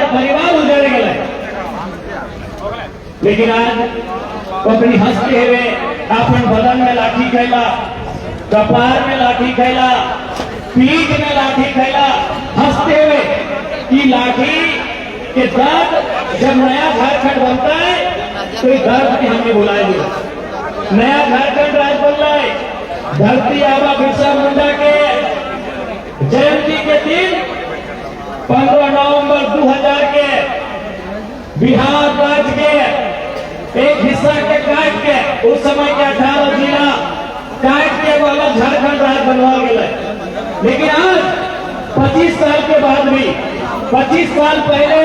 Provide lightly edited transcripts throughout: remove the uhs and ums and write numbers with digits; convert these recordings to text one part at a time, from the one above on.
घर परिवार उजड़ गए। लेकिन आज अपनी हंसते हुए अपन बदन में लाठी खैला, कपार में लाठी खैला, पीठ में लाठी खैला, हंसते हुए कि लाठी के दर्द जब नया झारखंड बनता है तो ये दर्द भी हमने बुलाएंगे। नया झारखंड राज बन रहा है। धरती आबा बिरसा मुंडा के जयंती के दिन 15 नवंबर 2000 के बिहार राज्य के एक हिस्सा के काट के उस समय के 18 जिला काट के वो अलग झारखंड राज्य बनवा गया। लेकिन आज 25 साल के बाद भी 25 साल पहले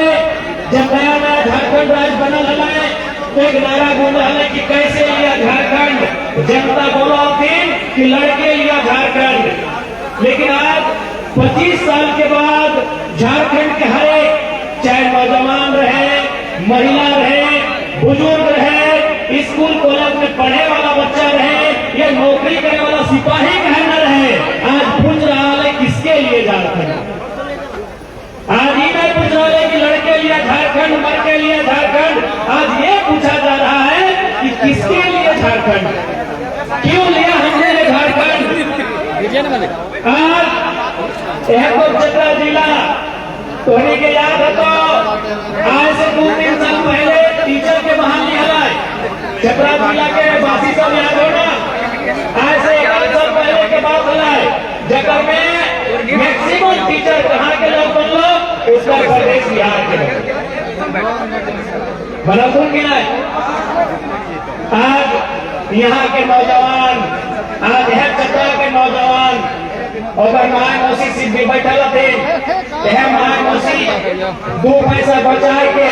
जब नया नया झारखंड राज्य बना है तो एक नारा बोला है कि कैसे लिया झारखंड, जनता बोला थी कि लड़के लिया झारखंड। लेकिन आज 25 साल के बाद झारखंड के हर एक, चाहे नौजवान रहे, महिला रहे, बुजुर्ग रहे, स्कूल कॉलेज में पढ़ने वाला बच्चा रहे या नौकरी करने वाला सिपाही कहे न रहे, आज पूछ रहा है किसके लिए झारखंड। आज ही नहीं पूछ रहा है कि लड़के लिए झारखंड, मर के लिए झारखंड। आज ये पूछा जा रहा है कि किसके लिए झारखंड, क्यों लिया हमने झारखंड। आज यह तो चतरा जिला तोहनी के याद है तो आज से 2-3 साल पहले टीचर के बहाली हलाए चतरा जिला के वासी सब याद हो ना। आज से 11 साल पहले के बात हलाए जगह में मैक्सिमम टीचर कहाँ के लोग बन लो, उत्तर प्रदेश बिहार के बना की नहीं। आज यहाँ के नौजवान, आज है चतरा के नौजवान और माय मौसी सिद्धि बैठल थे, माय मौसी 2 पैसा बचा के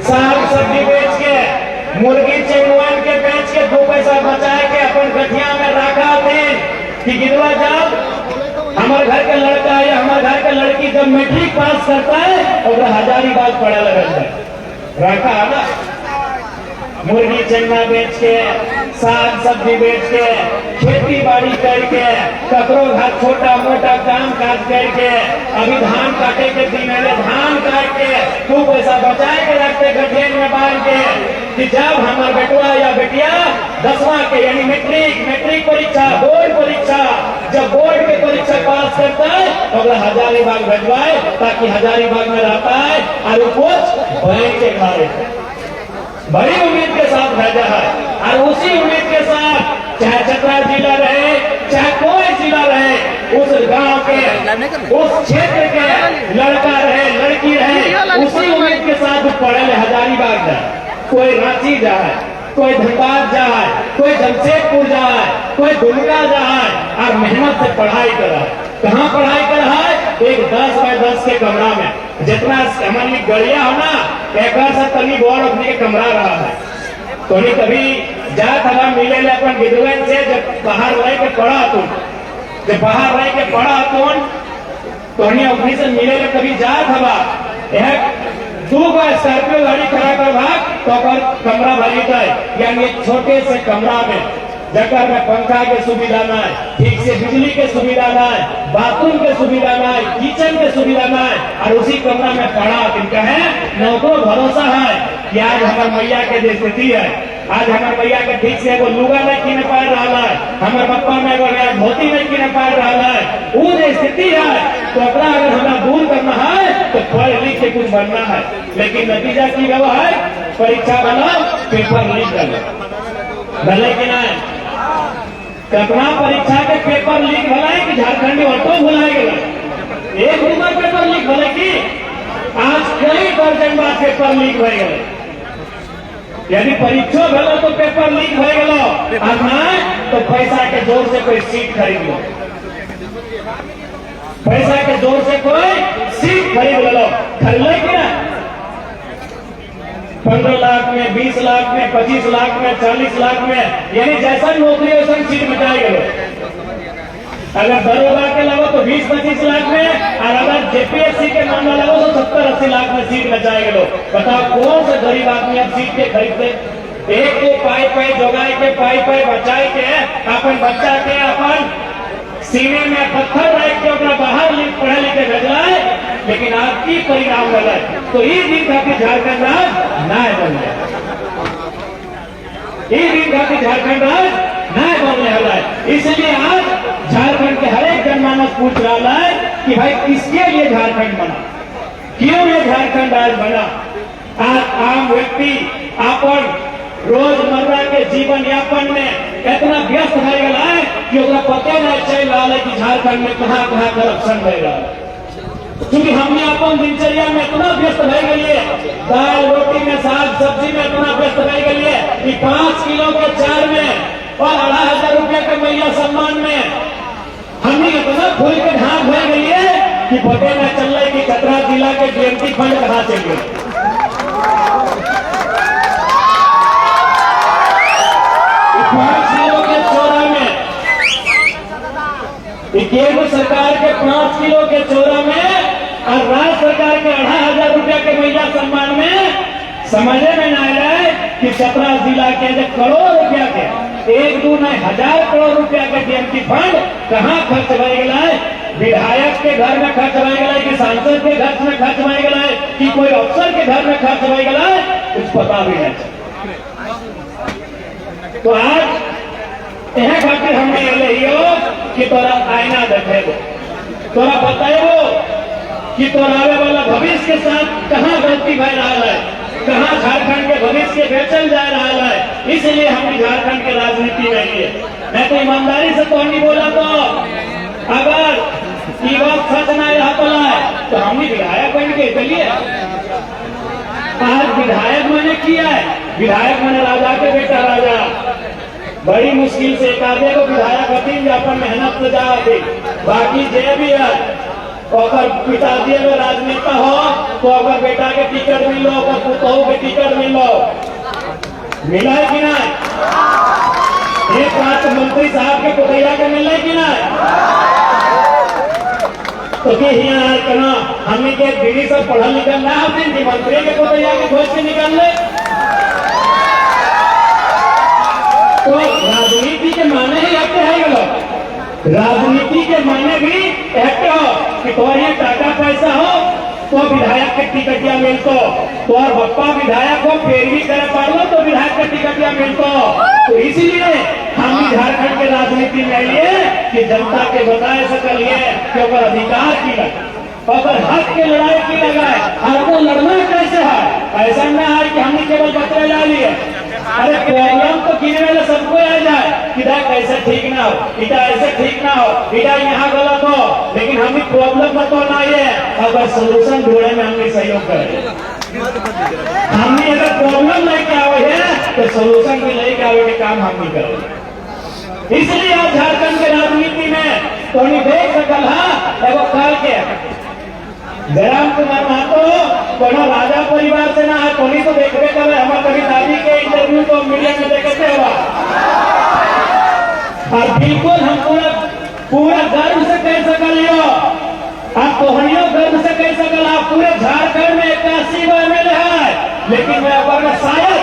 साग सब्जी बेच के, मुर्गी चेगुआन के बेच के 2 पैसा बचा के अपन गठिया में रखा थे कि गिरवा जब हमारे घर का लड़का या हमारे घर का लड़की जब मैट्रिक पास करता है और हजारीबाग पढ़ा लगा रखा है ना। मुर्गी चंगा बेच के, साग सब्जी बेच के, खेती बाड़ी करके, ककरो घर छोटा मोटा काम काज करके, अभी धान काटे के दिन है धान काट के 2 पैसा बचा के रखते गठेन में बांध के कि जब हमारा बेटुआ या बेटिया 10वां के यानी मैट्रिक परीक्षा, बोर्ड परीक्षा, जब बोर्ड की परीक्षा पास करता है तो अगला हजारीबाग भेजवाए ताकि हजारीबाग में रहता है और कुछ बैंक के खाए बड़ी उम्मीद के साथ भेजा है। और उसी उम्मीद के साथ चाहे चतरा जिला रहे, चाहे कोई जिला रहे, उस गांव के, उस क्षेत्र के लड़का रहे, लड़की रहे, उसी उम्मीद के साथ पढ़े हजारीबाग जाए, कोई रांची जाए, कोई धनबाद जाए, कोई जमशेदपुर जाए, कोई दुमका जाए और मेहनत से पढ़ाई कराए। कहाँ पढ़ाई कराए? एक 10 बाय 10 के कमरा में, जितना हमारी गड़िया हो ना एक से तनी गौर अपने के कमरा रहा है। तो नहीं कभी जात हवा मिले अपन विद्वान से जब बाहर रह के पढ़ा तुम, जब बाहर रह के पढ़ा तुम तो नहीं अपनी से मिले कभी जात हवा 2 बार स्कॉर्पियो गाड़ी खड़ा कर भाग तो कमरा भरी जाए, यानी एक छोटे से कमरा में जगह में पंखा के सुविधा ना है, ठीक से बिजली के सुविधा ना है, बाथरूम के सुविधा ना है, किचन के सुविधा ना है और उसी कमरा में पड़ा इनका है नौकरो भरोसा है कि आज हमारे मैया के जो स्थिति है, आज हमारे मैया के ठीक से वो लुगा नहीं किने पा रहा है, हमारे पप्पा में वो धोती नहीं किने पा रहा है, वो जो स्थिति है तो अपना अगर हमें दूर करना है तो पढ़ लिख के कुछ बनना है। लेकिन नतीजा की गवा है परीक्षा बनाओ पेपर लीक करो, भले कि नहीं कल्पना परीक्षा के पेपर लीक भला है कि झारखंडी ऑटो भुला गया, 1 नंबर पेपर लीक भले की आज कई दर्जन बार पेपर लीक हो गए। यदि परीक्षा भलो तो पेपर लीक हो गलो और ना तो पैसा के जोर से कोई सीट खरीद लो, पैसा के जोर से कोई सीट खरीद लो, खरीद कि ना 15 लाख में, 20 लाख में, 25 लाख में, 40 लाख में, यानी जैसा नौकरी वैसा सीट बचाए गए। अगर दरोगा के लगो तो 20-25 लाख में और अगर जेपीएससी के मामला लगो तो 70-80 लाख में सीट बचाए गए। बताओ कौन से गरीब आदमी अब सीट के खरीदते? एक को पाई जोगाई के पाई बचाए के अपन बच्चा के अपन सीने में पत्थर रख के बाहर पढ़े लिखे भेजा है, लेकिन आपकी परिणाम गलत। तो ये दिन खातिर झारखंड राज्य नाय बन गया, ये दिन खातिर झारखंड राज्य नाय बनने वाला है। इसलिए आज झारखंड के हर एक जनमानस पूछ रहा है कि भाई किसके लिए झारखंड बना, क्यों ये झारखंड राज्य बना। आज आम व्यक्ति अपन रोजमर्रा के जीवन यापन में इतना व्यस्त हो गया है कि ओकरा पता नहीं चल रहा है कि झारखंड में कहाँ कहाँ करप्शन हो रहा है, क्योंकि हमने अपन दिनचर्या में इतना व्यस्त रह गए, दाल रोटी में साग सब्जी में इतना व्यस्त रह गए कि 5 किलो के चार में और 2,500 रुपया के महिला सम्मान में हमने इतना फूल के ढाक हो गई है कि पता न चल रहा है कि चतरा जिला के DMT फंड कहाँ चल गए। केंद्र सरकार के 5 किलो के चोरा में और राज्य सरकार के 2,500 रुपया के महिला सम्मान में समझे में न आ रहा है कि चतरा जिला के जो करोड़ रुपया के 1-2 नहीं 1,000 करोड़ रुपया के DMT फंड कहाँ खर्च हो गया है। विधायक के घर में खर्च हो गया है कि सांसद के घर में खर्च हो गया है कि कोई अफसर के घर में खर्च हो गया है, कुछ पता भी नहीं। तो आज यह खातिर हमने ये कि तोरा आईना देखे तोरा बताएगो कि तोरावे वाला भविष्य के साथ कहाँ गलती भय रहा है, कहाँ झारखंड के भविष्य के बेचल जा रहा है। इसलिए हम झारखंड के राजनीति में लिए। मैं तो ईमानदारी से तो नहीं बोला, तो अगर ये बात सच नहीं रहा तो हमने विधायक बन के चलिए। आज विधायक मैंने किया है, विधायक मैंने राजा के बेटा राजा, बड़ी मुश्किल से एक आधे को विधायक होती अपन मेहनत से जा थी, बाकी जे भी है और पिताजी में राजनेता हो तो अगर बेटा के टिकट मिलो, अगर पुतोह के टिकट मिलो, मिला है कि नहीं? एक बात मंत्री साहब के पुतैया के मिल कि नहीं? तो यहाँ कहना हमें के दीदी सब पढ़ा लिखा ना होते कि मंत्री के पुतैया के घोष से निकाल ले। तो राजनीति के माने ही ऐसे है लोग, राजनीति के माने भी ऐसे हो कि तुम्हारे टाका पैसा हो तो विधायक के टिकटिया मिलतो, तो और बप्पा विधायक हो फिर भी करे पा लो तो विधायक के टिकटिया मिलतो। तो इसलिए हम झारखंड के राजनीति में आइए कि जनता के बताए सकलिए कि अगर अधिकार की लगे, अगर हक के लड़ाई की लगाए, हमको लड़ना कैसे है। ऐसा ना है कि हमने केवल बतरे ला लिए, अरे प्रॉब्लम तो किने वाले सबको आ जाए कि कैसे ठीक ना हो, इटा ऐसे ठीक ना हो, इटा यहाँ गलत हो, लेकिन हमें प्रॉब्लम बताना है। अगर सोल्यूशन ढूंढने में हमने सहयोग करें, हमने अगर प्रॉब्लम लेके आवे है तो सोल्यूशन भी लेके आवे के काम हम नहीं करें। इसलिए आज झारखंड के राजनीति में तो नहीं देख सकल है एगो काल के जयराम कुमार महतो कोनो राजा परिवार से ना है, कोनी तो देखबे करे हमारे कभी दादी के इंटरव्यू तो मीडिया में देखते हुआ, और बिल्कुल हम पूरा गर्व से कह सकलियो, आप तोहनियों गर्व से कह सकल आप पूरे झारखंड में 81 गो MLA है, लेकिन मैं अगर शायद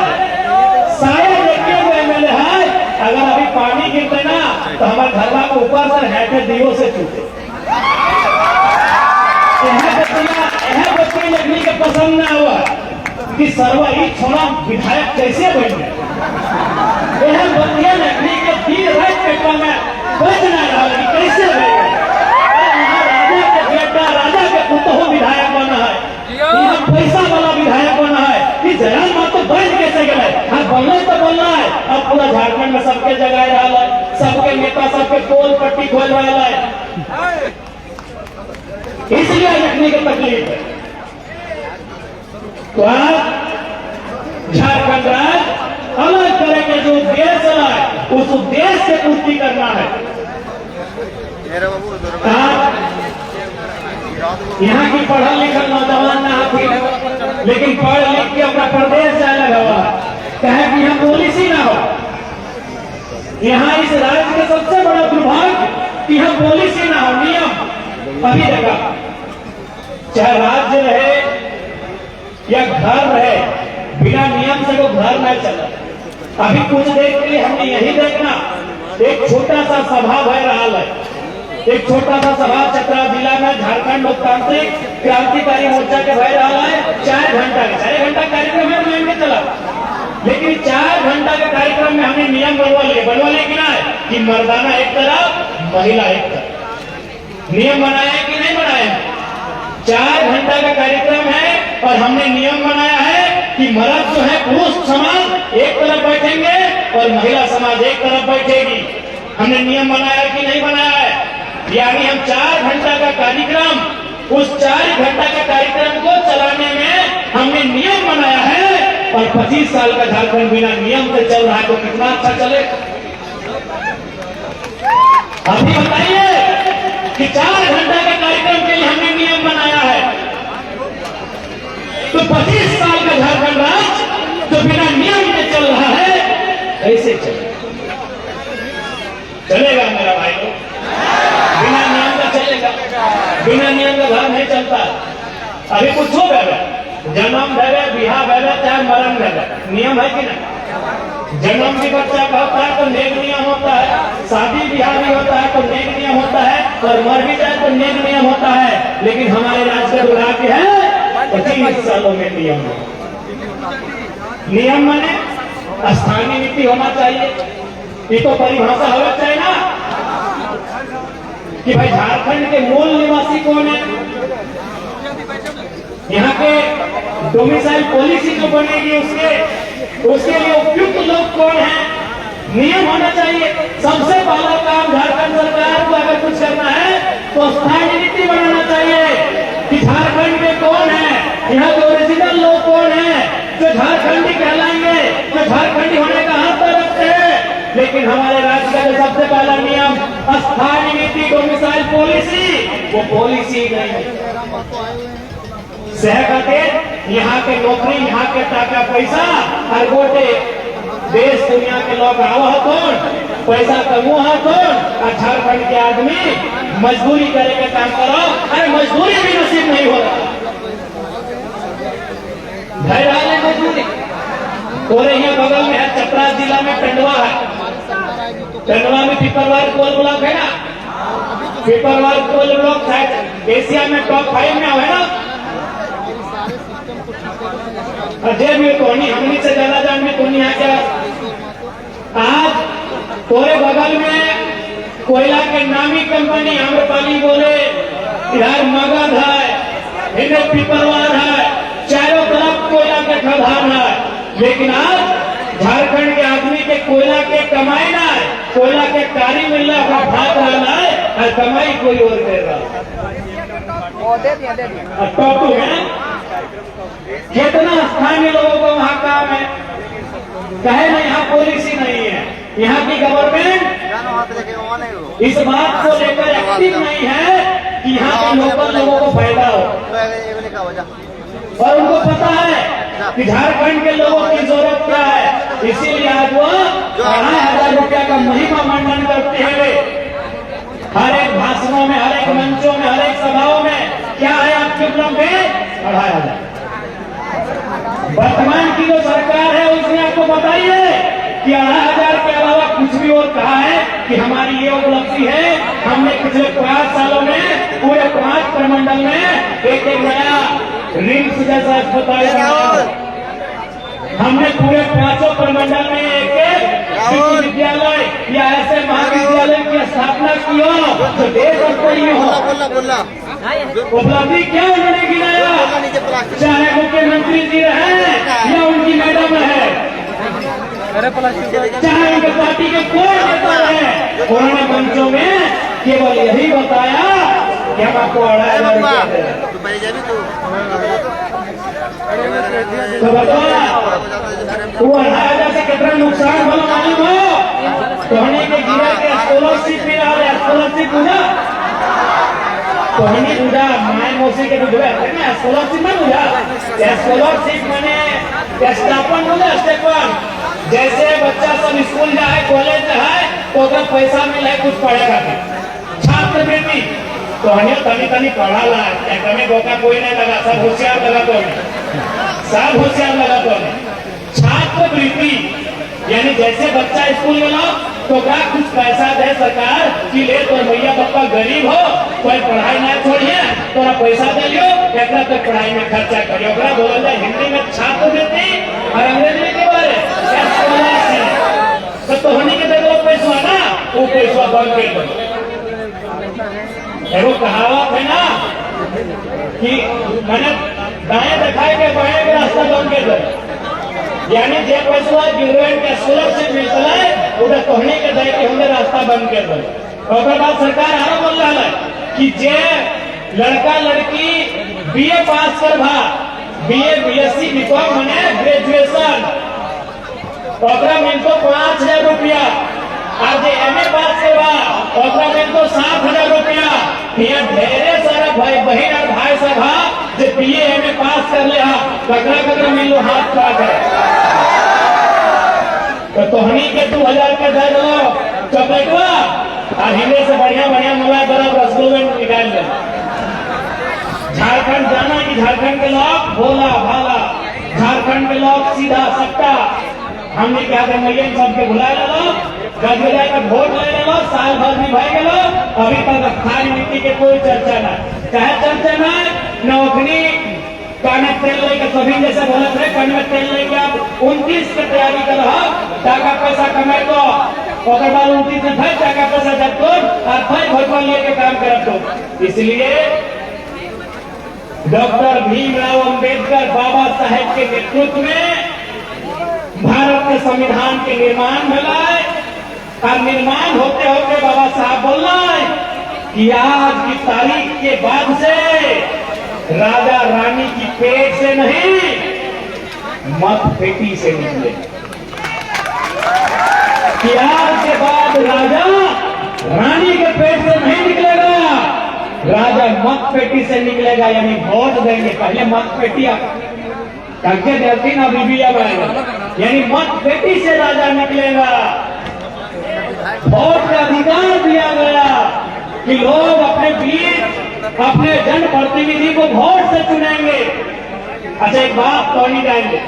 81 गो MLA है, अगर अभी पानी गिरते ना तो हमारे घरवा के ऊपर से हैटे दियो से छूटे। यह बच्चे लगने के पसंद ना हुआ कि सर्वा ही छोड़ा विधायक कैसे बन गए। यह बच्चे लगने के दिन रात पेपर में बच ना रहा कि कैसे बन गए। यहाँ राजा के बेटा राजा के पुतोह विधायक बना है, यहाँ पैसा वाला विधायक बना है कि जयराम महतो बन कैसे गए। हाँ बोलना तो बोलना है, अब पूरा झारखंड में सबके जगह रहा है, सबके नेता सबके पोल पट्टी खोल रहा है, इसलिए रखने की तकलीफ है। तो आज झारखंड राज्य अलग तरह के जो उद्देश्य है उस उद्देश्य से पूर्ति करना है। यहाँ की पढ़ा लिखा नौजवान ना थी, लेकिन पढ़ लिख के अपना प्रदेश जाने लगा, कहे कि यहाँ पॉलिसी ना हो। यहाँ इस राज्य का सबसे बड़ा दुर्भाग्य कि यहाँ पॉलिसी ना हो, नियम अभी जगह चाहे राज्य रहे या घर रहे, बिना नियम से वो घर नहीं चला। अभी कुछ देर के लिए हमने यही देखना, एक छोटा सा सभा भय रहा है, एक छोटा सा सभा चतरा जिला में झारखंड लोकतांत्रिक क्रांतिकारी मोर्चा के भय रहा है। 4 कार्यक्रम में हमने नियम बनवा लिए कि ना कि मर्दाना एक तरफ महिला एक तरफ। नियम बनाया है कि नहीं बनाया? 4 घंटा का कार्यक्रम है और हमने नियम बनाया है कि मर्द जो है पुरुष समाज एक तरफ बैठेंगे और महिला समाज एक तरफ बैठेगी। हमने नियम बनाया कि नहीं बनाया है? यानी हम 4 घंटा का कार्यक्रम, उस 4 घंटा का कार्यक्रम को चलाने में हमने नियम बनाया है। और 25 साल का झारखंड बिना नियम से चल रहा है तो कितना अच्छा चलेगा? अभी बताइए कि 4 घंटा के कार्यक्रम के लिए हमने नियम बनाया है, तो 25 साल का झारखंड राज्य जो बिना नियम के चल रहा है कैसे चलेगा मेरा भाई लोग? बिना नियम का चलेगा? बिना नियम का घर नहीं चलता। अभी कुछ हो गया, जन्म भेवे, बिहार भेवे, चाहे मरण भेवे, नियम है कि नहीं? जन्म भी बच्चा का होता है तो नेक नियम होता है, शादी ब्याह भी होता है तो नेक नियम होता है, और मर भी जाए तो नेक नियम होता है। लेकिन हमारे राज्य का दुर्भाग्य है 25 सालों में नियम। नियम माने स्थानीय नीति होना चाहिए। ये तो परिभाषा होना चाहिए ना कि भाई झारखंड के मूल निवासी कौन है, यहाँ के डोमिसाइल पॉलिसी जो बनेगी उसके लिए उपयुक्त लोग कौन है, नियम होना चाहिए। सबसे पहला काम झारखंड सरकार को अगर कुछ करना है तो स्थानीय नीति बनाना चाहिए कि झारखंड में कौन है, यहाँ के ओरिजिनल लोग कौन है जो झारखंडी कहलाएंगे, जो झारखंडी होने का हक रखते हैं। लेकिन हमारे राज्य का जो सबसे पहला नियम स्थानीय नीति, डोमिसाइल पॉलिसी, वो पॉलिसी नहीं है। शहर खातिर यहाँ के नौकरी, यहाँ के टाका पैसा हर गोटे देश दुनिया के लोग आवा कौन, पैसा कमुआ कौन, और झारखंड के आदमी मजदूरी करे के काम करो। अरे मजदूरी भी नसीब नहीं हो रहा, मजदूरी। और यहाँ बगल में है चतरा जिला में टंडवा है, टंडवा में पिपरवार कोल ब्लॉक है ना, पिपरवार कोल ब्लॉक शायद एशिया में टॉप 5 में है ना। अजय भी टोनी हमनी से ज्यादा जान में टोनी है क्या? आज तोरे बगल में कोयला के नामी कंपनी आम्रपाली बोले, इधर मगध है, इधर पिपरवार है, चारों तरफ कोयला के खदान है। लेकिन आज झारखंड के आदमी के कोयला के कमाई ना है, कोयला के कारी मिल रहा है, भाग रहा है और कमाई कोई और कर रहा है। कितना स्थानीय लोगों को वहाँ काम है, कहे ना यहाँ पॉलिसी नहीं है, यहाँ की गवर्नमेंट इस बात को लेकर एक्टिव नहीं है कि यहाँ के लोकल लोगों को फायदा हो। और उनको पता है कि झारखंड के लोगों की जरूरत क्या है, इसीलिए आज वो 2,500 रुपया का महिमा मंडन करते हैं। हर एक भाषणों में, हर एक मंचों में, हर एक सभाओं में क्या है आपके उपलब्ध है? 2,500। वर्तमान की जो सरकार है उसने आपको बताइए कि 2,500 के अलावा कुछ भी और कहा है कि हमारी ये उपलब्धि है, हमने पिछले 5 सालों में पूरे 5 प्रमंडल में एक नया रिम्स जैसा अस्पताल बनाया। हमने पूरे 5 प्रमंडल में एक विश्वविद्यालय या ऐसे महाविद्यालय की स्थापना की हो जो देश स्तरीय हो। उपलब्धि क्या उन्होंने गिनाया, चाहे मुख्यमंत्री जी रहे या उनकी मैडम है, चाहे उनके पार्टी के कोई नेता रहे, उन्होंने मंचों में केवल यही बताया कि हम आपको 2,500 रुपया दे। तो बताया वो 2,500 से कितना नुकसान वाला मालूम हो? कहने के गिरा के स्कॉलरशिप भी आ रहा है, स्कॉलरशिप बुझा, कहने बुझा, माए मौसी के बुझा है ना, स्कॉलरशिप में बुझा, स्कॉलरशिप मैंने स्टाइपेंड होगा, स्टाइपेंड। जैसे बच्चा सब स्कूल जाए, कॉलेज जाए तो अगर पैसा मिले कुछ पढ़ेगा, छात्रवृत्ति तो हमें तनी तनी पढ़ा ला, कमी धोखा कोई नहीं लगा, सब होशियार लगा तो सब होशियार लगा तो छात्रवृत्ति यानी जैसे बच्चा स्कूल में लो तो क्या कुछ पैसा दे सरकार कि ले तो भैया पापा गरीब हो, कोई पढ़ाई ना छोड़िए, थोड़ा पैसा दे लियो, एक तक पढ़ाई में खर्चा करियो। बोला जाए हिंदी में छात्रवृत्ति और अंग्रेजी के बारे कहावत है ना कि मैंने दाएं दिखाए के बाएं के रास्ता बन के दे, यानी जे पैसा गिरवेन के सुरक्षित मिलता है उधर कहने के दे कि हमें रास्ता बंद कर दे। और बाद सरकार आरो बोल रहा है कि जे लड़का लड़की बीए पास कर भा, बीए बीएससी बीकॉम मने ग्रेजुएशन ओकरा मिलतो 5,000 रुपया, और जे एमए पास कर भा ओकरा मिलतो 7,000 रुपया। यहाँ ढेरे सारा भाई बहन और भाई सब हा जे बीए एमए पास कर ले हा, ककरा ककरा मिलो हाथ काट है तो तोहनी के 2,000 के दे दो चॉकलेटवा, और हिंदे से बढ़िया बढ़िया मलाई बर्फ रसगुल्ले निकाल दे। झारखंड जाना कि झारखंड के लोग भोला भाला, झारखंड के लोग सीधा सट्टा, हमने क्या कर मैयन सबके भुला लो, गजगजा का वोट ले लो, साल भर में भाई गलो, अभी तक खाली मिट्टी के कोई चर्चा ना, चाहे चर्चा ना नौकरी कान में तेल लेके सभी जैसे बोलत है, कान में तेल लेके आप 29 की तैयारी कर रहा, टाका पैसा कमाए तो और बाद 29 में भाई टाका पैसा जब तो और भाई भगवान लेके काम कर दो। इसलिए डॉक्टर भीमराव अंबेडकर बाबा साहेब के नेतृत्व में भारत के संविधान के निर्माण मिला है, और निर्माण होते होते बाबा साहब बोल रहा है कि आज की तारीख के बाद से राजा रानी की पेट से नहीं मत पेटी से निकले, कि आज के बाद राजा रानी के पेट से नहीं निकलेगा, राजा मत पेटी से निकलेगा, यानी वोट देंगे। पहले मत पेटी करके देती ना बीबी अब आएगा, यानी मत पेटी से राजा निकलेगा। वोट का अधिकार दिया गया कि लोग अपने बीच अपने जनप्रतिनिधि को वोट से चुनेंगे। अच्छा एक बात तो नहीं जाएंगे,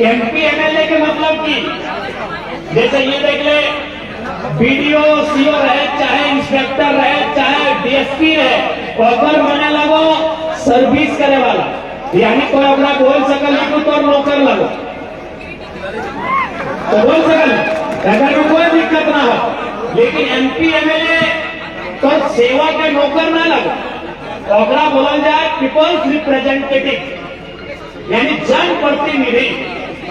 एमपी एमएलए के मतलब की जैसे ये देख ले, बीडीओ सीओ रहे, चाहे इंस्पेक्टर रहे, चाहे डीएसपी रहे, अगर माने लगो सर्विस करे वाला, यानी कोई अपना बोल सकल तो नौकर लगो तो बोल सकल, अगर में कोई दिक्कत ना हो। लेकिन एमपी एमएलए तो सेवा के नौकर ना लगो, ओकरा बोला जाए पीपल्स रिप्रेजेंटेटिव, यानी जनप्रतिनिधि।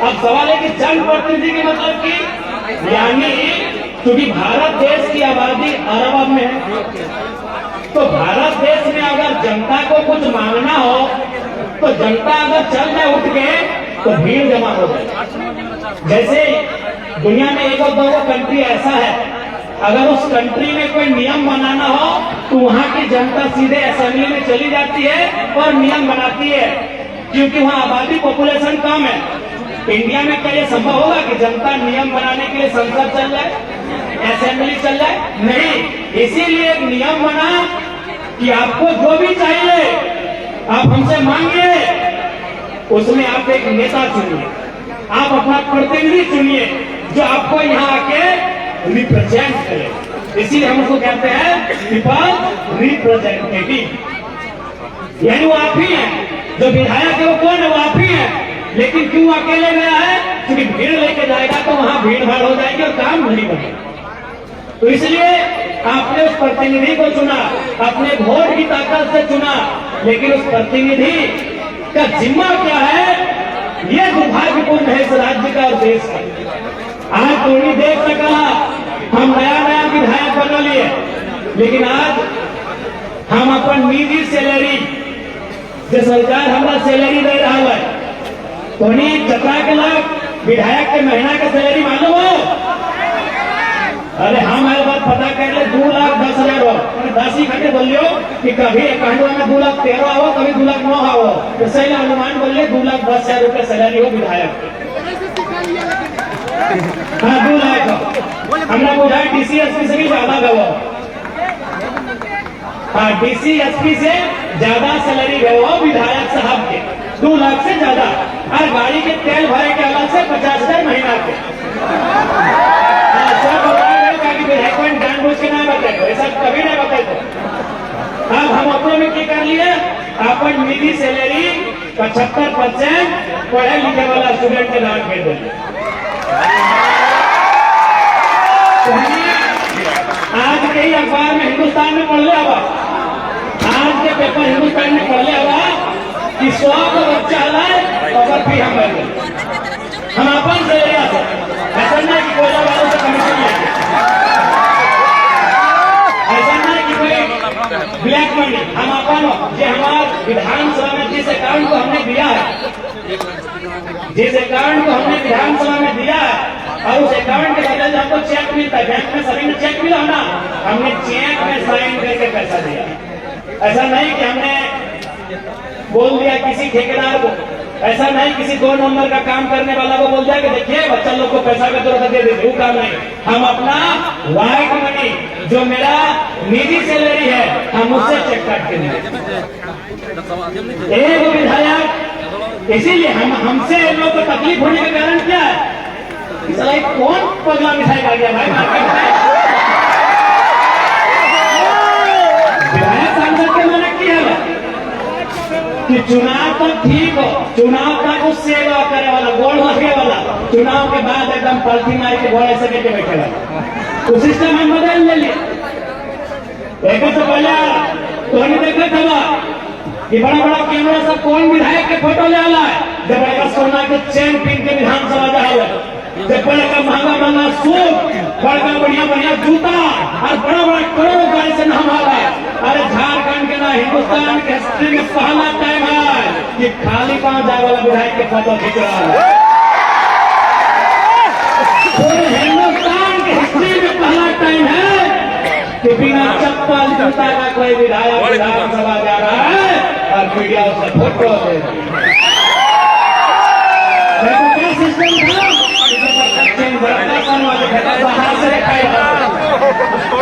अब सवाल है कि जनप्रतिनिधि के मतलब की, यानी क्योंकि भारत देश की आबादी अरब में है, तो भारत देश में अगर जनता को कुछ मांगना हो तो जनता अगर चल जाए उठ के तो भीड़ जमा हो जाए। जैसे दुनिया में एक और दो कंट्री ऐसा है, अगर उस कंट्री में कोई नियम बनाना हो तो वहाँ की जनता सीधे असेंबली में चली जाती है और नियम बनाती है, क्योंकि वहाँ आबादी पॉपुलेशन कम है। इंडिया में क्या ये संभव होगा कि जनता नियम बनाने के लिए संसद चल जाए, असेंबली चल जाए? नहीं। इसीलिए एक नियम बना कि आपको जो भी चाहिए आप हमसे मांगिए, उसमें आप एक नेता चुनिए, आप अपना प्रतिनिधि चुनिए जो आपको यहाँ आके रिप्रेजेंट करे। इसीलिए हम उसको कहते हैं पीपल रिप्रेजेंटेटिव, यानी वो आप ही हैं। जो विधायक है वो कौन है? वो आप ही है। लेकिन क्यों अकेले गया है? क्योंकि भीड़ लेके जाएगा तो वहां भीड़ भाड़ हो जाएगी और काम नहीं बनेगा। तो इसलिए आपने उस प्रतिनिधि को चुना, अपने वोट की ताकत से चुना, लेकिन उस प्रतिनिधि का जिम्मा क्या है, ये दुर्भाग्यपूर्ण है इस राज्य का और देश का। आज तो नहीं देख सका, हम नया नया विधायक बना लिए, लेकिन आज हम अपन निजी सैलरी जो सरकार हमारा सैलरी दे रहा है, तो नहीं 17 लाख विधायक के महीना का सैलरी मालूम हो? अरे हमारे बात पता कर ले, 2,10,000 हो, 10 ही घंटे बोल लियो कि कभी अकाउंट में 2,13,000 हो, कभी 2,09,000 हो, तो सही अनुमान बोल ले 2,10,000 रुपये सैलरी हो विधायक। हाँ 2 लाख हो, हमने बुझा डीसी एसपी से भी ज्यादा गवा। हाँ डीसी एसपी से ज्यादा सैलरी गवा विधायक साहब के, 2 लाख से ज्यादा। और गाड़ी के तेल भरे के अलग से 50,000 महीना के। जानबूझ के ना बताए, ऐसा कभी नहीं बताए। अब हम अपने में क्या कर लिए, अपन निजी सैलरी 75% पढ़े लिखे वाला स्टूडेंट के नाम कर दे। आज के ही अखबार में हिंदुस्तान में पढ़ लिया, पेपर हिंदुस्तान में पढ़ले हुआ कि 100 का बच्चा लाए और फिर हम बैठे हम अपन से ऐसा नहीं कि कोयला वालों से कमीशन लेंगे, ऐसा नहीं कि कोई ब्लैक मनी। हम अपन ये हमारे विधानसभा में जिस अकाउंट को हमने दिया है, जिस अकाउंट को हमने विधानसभा में दिया है और उस अकाउंट के बदले हमको चेक मिलता है, बैंक में सभी में चेक मिला ना, हमने चेक में साइन करके पैसा दिया। ऐसा नहीं कि हमने बोल दिया किसी ठेकेदार को, ऐसा नहीं किसी 2 नंबर का काम करने वाला को बोल दिया कि देखिए बच्चा लोग को पैसा का जरूरत दे देते, वो काम नहीं। हम अपना व्हाइट मनी जो मेरा निजी सैलरी है हम उससे चेक काट के दिए। एक विधायक, इसीलिए हमसे लोग को तकलीफ होने का कारण क्या है? कौन पगला मिठाई खा गया भाई मार्केट में? विधायक सांसद के मैंने किया कि चुनाव तक ठीक हो, चुनाव तक उस सेवा करे वाला गोड़ लगे वाला, चुनाव के बाद एकदम पलटी मार के घोड़े से बैठे बैठे वाला तो सिस्टम हम बदल ले लिए। एक तो पहले तो नहीं देखा था कि बड़ा बड़ा कैमरा सब कौन विधायक के फोटो ले आला है, जब बड़ा सोना के चैन पीन के विधानसभा जाए, जब बड़ा का महंगा महंगा सूट, बड़ा बढ़िया बढ़िया जूता और बड़ा बड़ा करोड़ों गाड़ी से नाम आ रहा है। अरे झारखंड के ना हिंदुस्तान के हिस्ट्री में पहला टाइम है कि खाली पांव जाए वाला विधायक के फोटो खींच रहा है। हिंदुस्तान के हिस्ट्री में पहला टाइम है कि बिना चप्पल जूता का कोई विधायक विधानसभा जा रहा है और मीडिया उसे फोटो दे रही है। क्या सिस्टम था?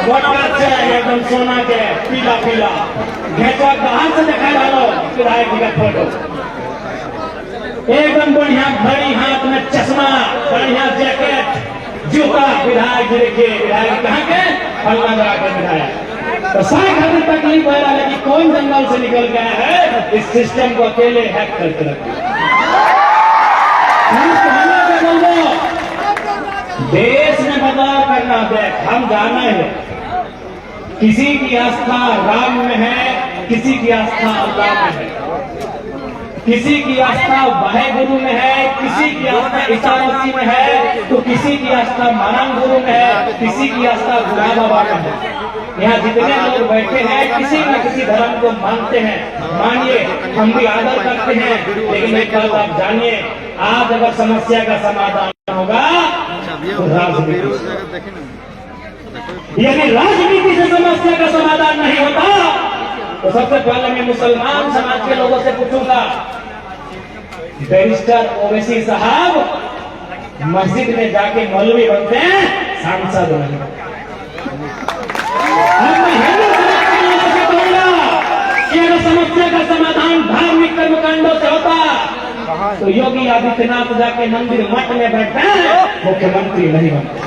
बाहर से एकदम सोना के पीला पीला घेचवा बाहर से दिखाई डालो विधायक जी का फोटो, एकदम बढ़िया घड़ी, हाथ में चश्मा, बढ़िया जैकेट, जूता, विधायक जी देखिए विधायक कहाँ के फलना जगह के विधायक। तो सारी खातिर तकलीफ हो रहा है कि कौन जंगल से निकल गया है, इस सिस्टम को अकेले हैक करके रखिए। देश में बदलाव करना है, हम जाना है किसी की आस्था राम में है, किसी की आस्था अल्लाह में है, किसी की आस्था वाहेगुरु में है, किसी की आस्था ईसा मसीह में है, तो किसी की आस्था मानव गुरु में है, किसी की आस्था गुरु बाबा में है। यहाँ जितने लोग बैठे हैं किसी न किसी धर्म को मानते हैं, मानिए हम भी आदर करते हैं, लेकिन एक बात आप जानिए, आज अगर समस्या का समाधान होगा तो राजनीति, यदि राजनीति से समस्या का समाधान नहीं होता तो सबसे पहले मैं मुसलमान समाज के लोगों से पूछूंगा, बैरिस्टर ओवैसी साहब मस्जिद में जाके मौलवी बनते हैं, सांसद नहीं। अगर समस्या का समाधान धार्मिक कर्मकांडों से होता तो योगी आदित्यनाथ जाके मंदिर मठ में बैठते हैं, मुख्यमंत्री नहीं बनते।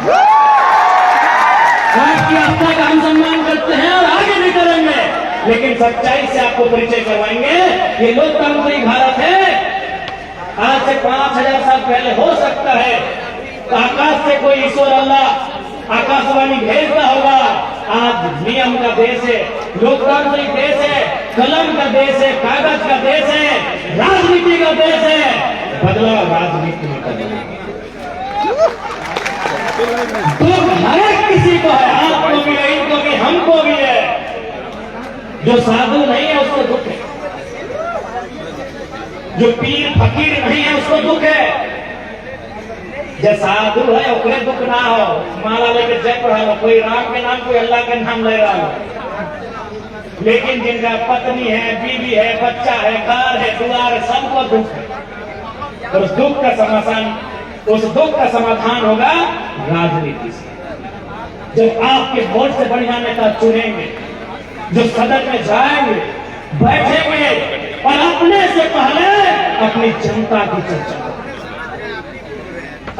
आपकी आस्था का हम सम्मान करते हैं और आगे भी करेंगे, लेकिन सच्चाई से आपको परिचय करवाएंगे। ये लोकतांत्रिक भारत है। आज से 5000 साल पहले हो सकता है तो आकाश से कोई ईश्वर अल्लाह आकाशवाणी भेजता होगा। आज नियम का देश है, लोकतांत्रिक देश है, कलम का देश है, कागज का देश है, राजनीति का देश है। बदलाव राजनीति में करना दुख हर किसी को है, आपको भी है, इनको भी, हमको भी है। जो साधु नहीं है उसको दुख है, जो पीर फकीर नहीं है उसको दुख है। जो साधु है उसे दुख ना हो, माला लेके जय पढ़ा लो, कोई राम के नाम कोई अल्लाह के नाम ले रहा हो। लेकिन जिनका पत्नी है, बीवी है, बच्चा है, कार है, दुआर है, सबको दुख है। और उस दुख का समाधान होगा राजनीति से। जब आपके वोट से बढ़िया नेता चुनेंगे, जो सदन में जाएंगे, बैठेंगे और अपने से पहले अपनी जनता की चर्चा।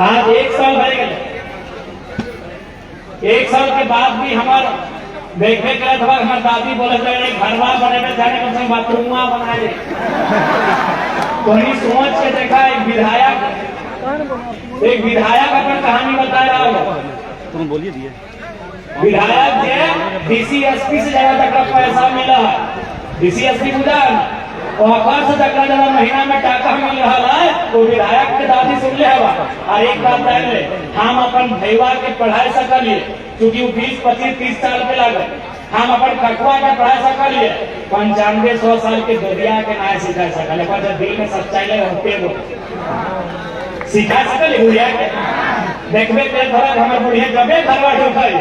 आज 1 साल रह गए, 1 साल के बाद भी हमारा देखने के लिए था, हमारी दादी बोले थे घरवा बने में जाने कम से बाथरूम बनाए। तो सोच के देखा एक विधायक अपनी कहानी बता रहा हो। तुम बोलिए दिए विधायक जे डीसी एसपी से ज्यादा तक का पैसा मिला है, इसी असली बुझान और अखबार से जगह जगह महीना में टाका मिल रहा है वो विधायक के दादी सुन ले हवा। और एक बात जान ले, हम अपन भैया के पढ़ाई सकलिए क्योंकि वो 20, 25, 30 साल के लगे। हम अपन कटवा के पढ़ाई सकलिए 95, 100 साल के दुनिया के ना सिखा सकले, पर जब दिल में सच्चाई ले होते वो सिखा सकले बुढ़िया के। देखबे के थोड़ा हमारे बुढ़िया जबे घरवा ढोकाई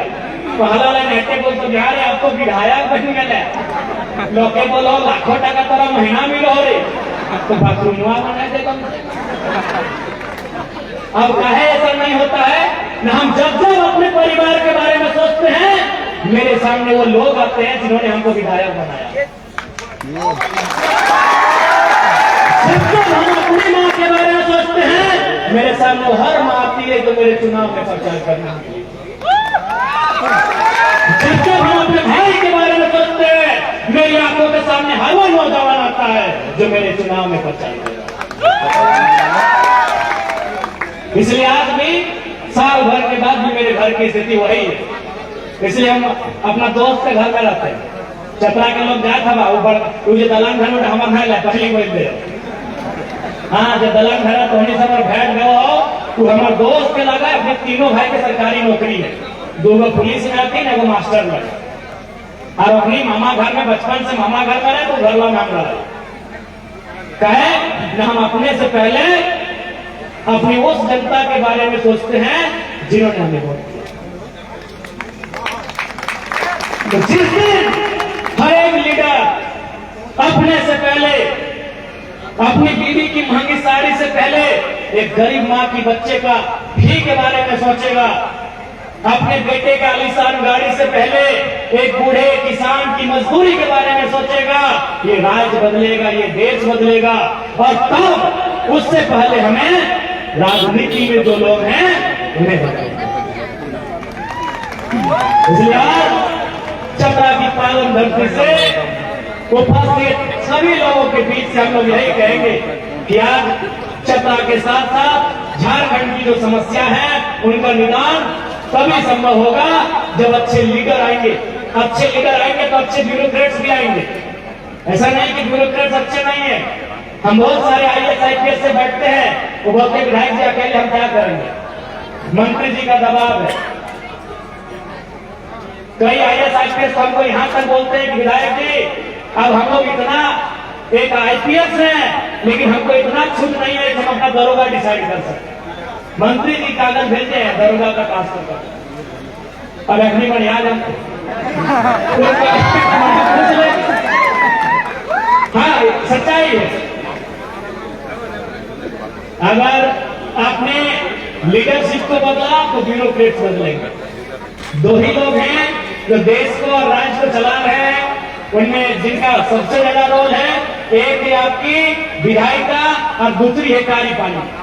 पहला ले नेते बोल तो यार आपको विधायक बन गए लोके बोलो लाखों टका तेरा महीना मिलो रे तो बाथरूमवा बना दे कम से। अब कहे ऐसा नहीं होता है ना। हम जब जब अपने परिवार के बारे में सोचते हैं मेरे सामने वो लोग आते हैं जिन्होंने हमको विधायक बनाया। जब जब हम अपनी माँ के बारे में सोचते हैं मेरे सामने वो हर माँ आती है जो मेरे चुनाव में प्रचार करना। जब जब हम अपने भाई के बारे में सोचते हैं मेरी आंखों के सामने हर वो नौजवान आता है जो मेरे चुनाव में प्रचार करेगा। इसलिए आज भी साल भर के बाद भी मेरे घर की स्थिति वही है। इसलिए हम अपना दोस्त के घर में रहते हैं। चतरा के लोग जाए था वो जो दलान घर में हमारे घर लाए पहली बोल दे हाँ जो दलान घर तो उन्हीं सब भेंट गए हो तो हमारे दोस्त के लगा अपने तीनों भाई के सरकारी नौकरी है। 2 पुलिस में आती है, 1 मास्टर में। और अपनी मामा घर में बचपन से मामा घर में रहे तो घरवा में हम रहे कहे न। हम अपने से पहले अपनी उस जनता के बारे में सोचते हैं जिन्होंने हमें वोट दिया। तो जिस दिन हर एक लीडर अपने से पहले अपनी बीवी की महंगी साड़ी से पहले एक गरीब माँ की बच्चे का फी के बारे में सोचेगा, अपने बेटे का आलीशान गाड़ी से पहले एक बूढ़े किसान की मजदूरी के बारे में सोचेगा, ये राज्य बदलेगा, ये देश बदलेगा। और तब उससे पहले हमें राजनीति में जो लोग हैं उन्हें बदलेगा। इसलिए आज चतरा की पावन धरती से उपस्थित सभी लोगों के बीच से हम लोग यही कहेंगे कि आज चतरा के साथ साथ झारखंड की जो समस्या है उनका निदान तभी संभव होगा जब अच्छे लीडर आएंगे। अच्छे लीडर आएंगे तो अच्छे ब्यूरोक्रेट्स भी आएंगे। ऐसा नहीं कि ब्यूरोक्रेट्स अच्छे नहीं है। हम बहुत सारे IAS IPS से बैठते हैं, वो बोलते विधायक जी अकेले हम क्या करेंगे, मंत्री जी का दबाव है। कई IAS IPS हमको यहाँ तक बोलते हैं कि विधायक जी अब हम लोग इतना एक IPS है लेकिन हमको इतना छूट नहीं है कि हम अपना दरोगा डिसाइड कर सकते। मंत्री जी कागज भेजे हैं दरोगा का ट्रांसफर कर। अब अखनी पर याद है हाँ सच्चाई है। अगर आपने लीडरशिप को बदला तो ब्यूरोक्रेट्स बदलेंगे। 2 ही लोग हैं जो देश को और राज्य को चला रहे हैं, उनमें जिनका सबसे ज्यादा रोल है, एक है आपकी विधायिका और दूसरी है कार्यपालिका।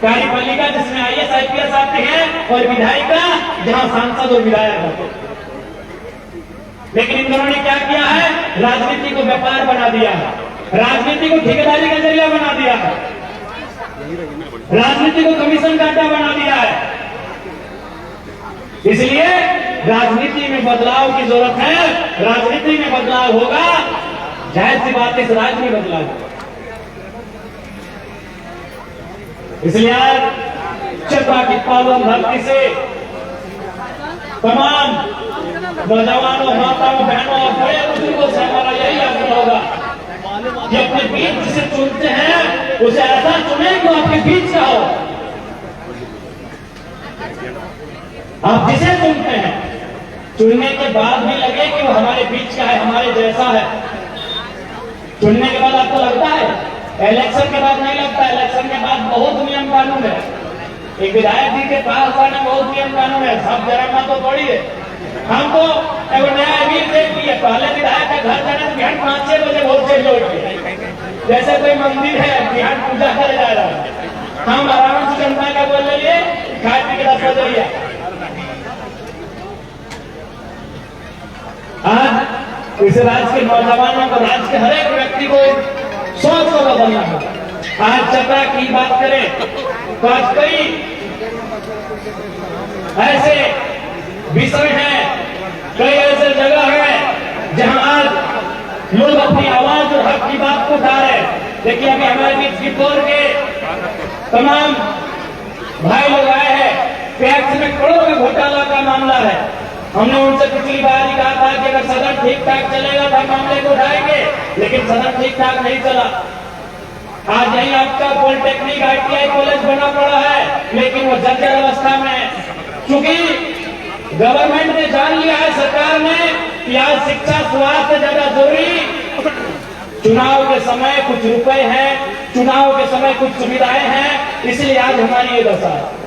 कार्यपालिका जिसमें IAS IPS आते हैं और विधायिका जहां सांसद और विधायक होते हैं। लेकिन इन दोनों ने क्या किया है, राजनीति को व्यापार बना दिया है, राजनीति को ठेकेदारी का जरिया बना दिया है, राजनीति को कमीशन का अड्डा बना दिया है। इसलिए राजनीति में बदलाव की जरूरत है। राजनीति में बदलाव होगा, जाहिर सी बात इस राज्य में बदलाव होगा। इसलिए आज चतरा की पावन धरती से तमाम नौजवानों, माताओं, बहनों और बड़े बुजुर्गों से हमारा यही आग्रह होगा कि अपने बीच जिसे चुनते हैं उसे ऐसा चुने जो आपके बीच का हो। आप जिसे चुनते हैं चुनने के बाद भी लगे कि वो हमारे बीच का है, हमारे जैसा है। चुनने के बाद आपको लगता है, इलेक्शन के बाद नहीं लगता। इलेक्शन के बाद बहुत नियम कानून है। एक विधायक जी के पास आने बहुत नियम कानून है, सब जरा तो थोड़ी है। हम तो एक नया अमीर देख लिया, पहले विधायक के घर जाने से बिहान 5-6 बजे बहुत से लोग जैसे कोई मंदिर है बिहान पूजा करे जा रहा है। हम आराम से जनता का बोल लिए खाए पी के 10 बजे। आज इस राज्य के नौजवानों को, राज्य के हर एक व्यक्ति को सोच को बदलना होगा। आज चतरा की बात करें तो आज कई ऐसे विषय हैं, कई ऐसे जगह हैं जहां आज लोग अपनी आवाज और हक की बात को उठा रहे हैं। देखिए अभी हमारे बीच गिद्धौर के तमाम भाई लोग आए हैं, टैक्स में करोड़ों के घोटाला का मामला है। हमने उनसे पिछली बार ही कहा था कि अगर सदन ठीक ठाक चलेगा तो मामले को उठाएंगे, लेकिन सदन ठीक ठाक नहीं चला। आज यही आपका पॉलिटेक्निक ITI कॉलेज बना पड़ा है, लेकिन वो जर्जर अवस्था में है। क्योंकि गवर्नमेंट ने जान लिया है, सरकार ने, कि आज शिक्षा स्वास्थ्य ज्यादा जरूरी। चुनाव के समय कुछ रुपए हैं, चुनाव के समय कुछ सुविधाएं हैं, इसलिए आज हमारी ये दशा है।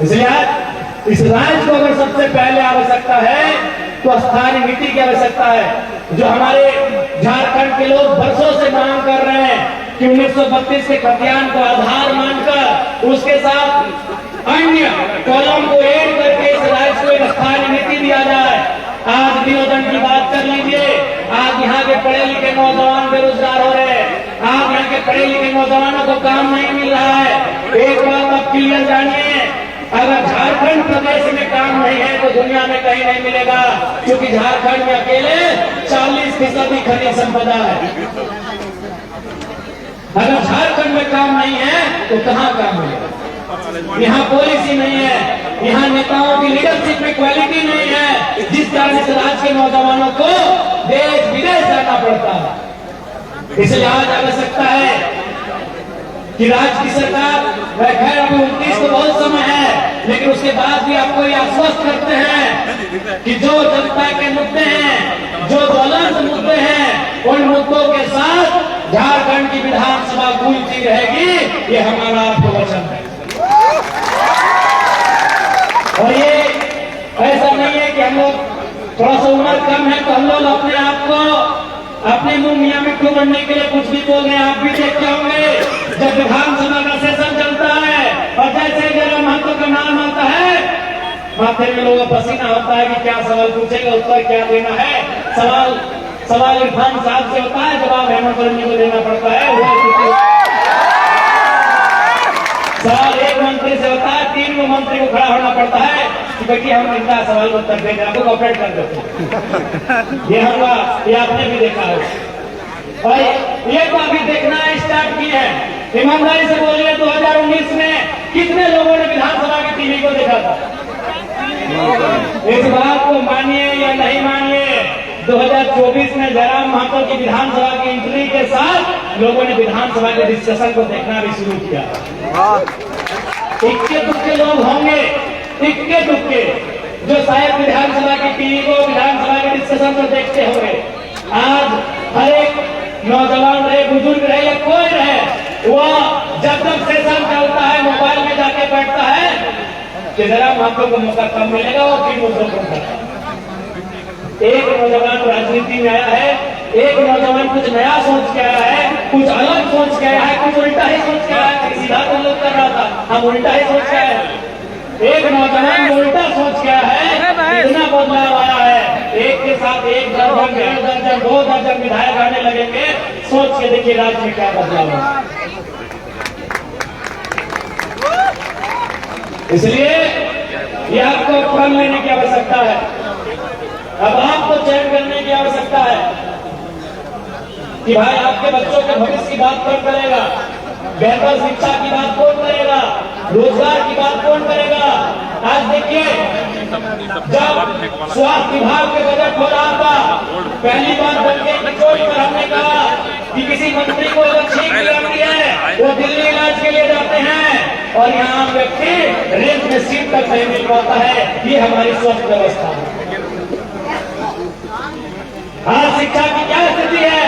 इसलिए आज इस राज्य को अगर सबसे पहले आवश्यकता है तो स्थानीय नीति की आवश्यकता है। जो हमारे झारखंड के लोग वर्षों से मांग कर रहे हैं कि 1932 के खतियान को आधार मानकर उसके साथ अन्य कॉलम को ऐड करके इस राज्य को एक स्थानीय नीति दिया जाए। आज नियोजन की बात कर लीजिए। आज यहाँ के पढ़े लिखे नौजवान बेरोजगार हो रहे हैं। आज यहाँ के पढ़े लिखे नौजवानों को काम नहीं मिल रहा है। एक बात आप क्लियर जानिए, अगर झारखंड प्रदेश में काम नहीं है तो दुनिया में कहीं नहीं मिलेगा, क्योंकि झारखंड में अकेले 40% खनिज संपदा है। अगर झारखंड में काम नहीं है तो कहाँ काम मिलेगा? यहाँ पॉलिसी नहीं है, यहाँ नेताओं की लीडरशिप में क्वालिटी नहीं है, जिस कारण इस राज्य के नौजवानों को देश विदेश जाना पड़ता है। इसलिए आज आवश्यकता है कि राज्य की सरकार, खैर अभी 29 को बहुत समय है, लेकिन उसके बाद भी आपको ये आश्वस्त करते हैं कि जो जनता के मुद्दे हैं, जो ज्वलंत मुद्दे हैं, उन मुद्दों के साथ झारखंड की विधानसभा गूंजती रहेगी। ये हमारा आपको वचन है। और ये ऐसा नहीं है कि हम लोग थोड़ा सा उम्र कम है तो हम लोग अपने आप को अपने मुंह मियां मिट्टू बनने के लिए कुछ भी बोल रहे हैं। आप भी देखते होंगे जब विधानसभा का सेशन चलता है और जैसे जरा महंतो का नाम आता है, माथे में लोगों का पसीना होता है कि क्या सवाल पूछेगा, उत्तर क्या देना है। सवाल इरफान साहब से होता है, जवाब हेमंत सोरेन को देना पड़ता है। सवाल एक मंत्री से होता है, 3 को मंत्री को खड़ा होना पड़ता है कि बेटी हम इनका सवाल को उत्तर देंगे, आपको ऑपरेट कर देते। ये होगा, ये आपने भी देखा है और ये तो अभी देखना स्टार्ट किए हैं। ईमानदारी से बोलिए, 2019 में कितने लोगों ने विधानसभा की टीवी को देखा था? इस बात को मानिए या नहीं मानिए, 2024 में जयराम महतो की विधानसभा की एंट्री के साथ लोगों ने विधानसभा के डिस्कशन को देखना भी शुरू किया। इक्के दुक्के लोग होंगे, इक्के दुक्के, जो शायद विधानसभा की टीवी को, विधानसभा के डिस्कशन को देखते होंगे। आज हर एक नौजवान रहे, बुजुर्ग रहे या कोई रहे, वह जब तक सेशन चलता है मोबाइल में जाके बैठता है कि जयराम महतो को मौका कब मिलेगा, वो किन मुद्दों पर उठाता है। एक नौजवान राजनीति में आया है, एक नौजवान कुछ नया सोच के आया है, कुछ अलग सोच के आया है, कुछ उल्टा ही सोच के आया है। सीधा तो लोग कर रहा था, हम उल्टा ही सोच के आए हैं। एक नौजवान उल्टा सोच के आया है, इतना बदलाव आया है। एक के साथ 1 दर्जन, 1.5 दर्जन, 2 दर्जन विधायक आने लगेंगे। सोच के देखिए राज्य में क्या बदलाव है। इसलिए ये आपको प्रण लेने की आवश्यकता है। अब आपको चयन करने की आवश्यकता है कि भाई आपके बच्चों के भविष्य की बात कौन करेगा, बेहतर शिक्षा की बात कौन करेगा, रोजगार की बात कौन करेगा। आज देखिए, जब स्वास्थ्य विभाग के बजट हो रहा था, पहली बार बनके चोट पर हमने कहा कि किसी मंत्री को अगर छींक लगती है वो दिल्ली इलाज के लिए जाते हैं और यहाँ व्यक्ति रेल में सीट तक नहीं मिल पाता है। ये हमारी स्वास्थ्य व्यवस्था है। आज शिक्षा की क्या स्थिति है,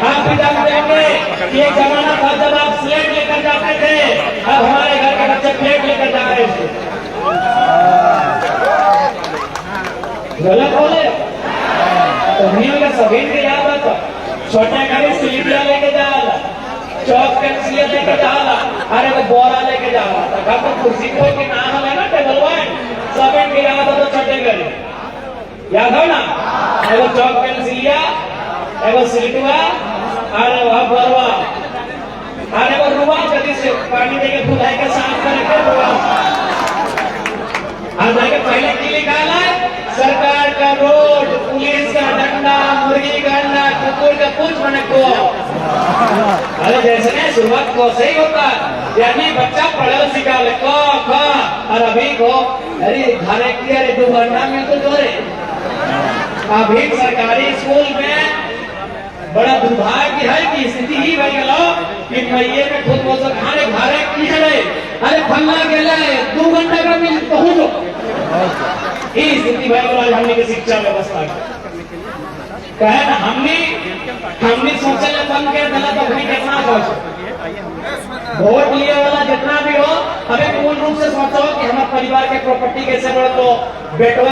आप भी जानते होंगे कि एक जमाना था जब आप स्लेट लेकर जाते थे, अब हमारे घर के बच्चे प्लेट लेकर जा रहे थे। गलत बोले तो नहीं होगा। सभी के याद आता, छोटे घड़ी स्लीपिया लेके जा रहा, चौक पेंसिलिया लेके जा रहा, अरे वो बोरा लेके जा रहा था। तो कुर्सी को के नाम है ना टेबल वन, सभी के याद आता छोटे घड़ी याद हो ना। एगो चौक पेंसिलिया, एगो सिलटुआ, अरे वह बोरवा, अरे वो रुआ जल्दी से पानी देके धुलाई के साफ करके रुआ। आज जाके पहले की लिखा है सरकार का रोड, बोल के पूछ मैंने को। अरे जैसे नहीं शुरुआत को सही होता है, यानी बच्चा पढ़े सीखा ले को ख और अभी को अरे घरे की अरे 2 घंटा में तो जोरे। अभी सरकारी स्कूल में बड़ा दुर्भाग्य है कि स्थिति ही बन गया कि मैये में खुद बोल सक खाने घरे की चले अरे फल्ला गेला 2 घंटा का मिल पहुंचो। ये स्थिति भाई आज हमने की शिक्षा व्यवस्था कहे ना हमने सोचे बंद कर दिला तो अपनी कितना सोच वोट लिए वाला जितना भी हो हमें पूर्ण रूप से सोचो कि हमारे परिवार के प्रॉपर्टी कैसे बढ़ो तो बेटो